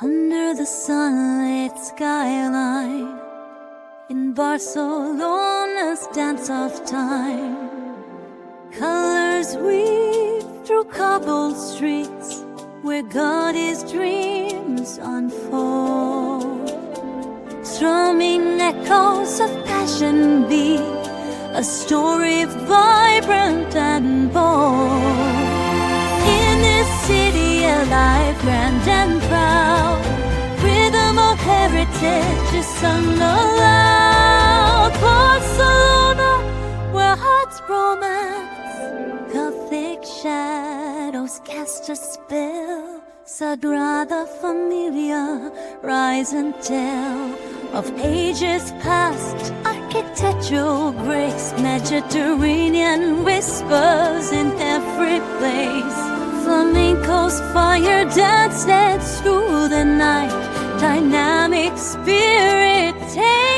Under the sunlit skyline, in Barcelona's dance of time, colors weave through cobbled streets where Gaudí's dreams unfold. Strumming echoes of passion beat a story vibrant and bold. In this city alive, grand and proud, rhythm of heritage is sung aloud. Barcelona, where hearts romance, Gothic shadows cast a spell. Sagrada Família, rise and tell of ages past, architectural grace, Mediterranean whispers in every place. Flamenco's fire dances through the night, dynamic spirit takes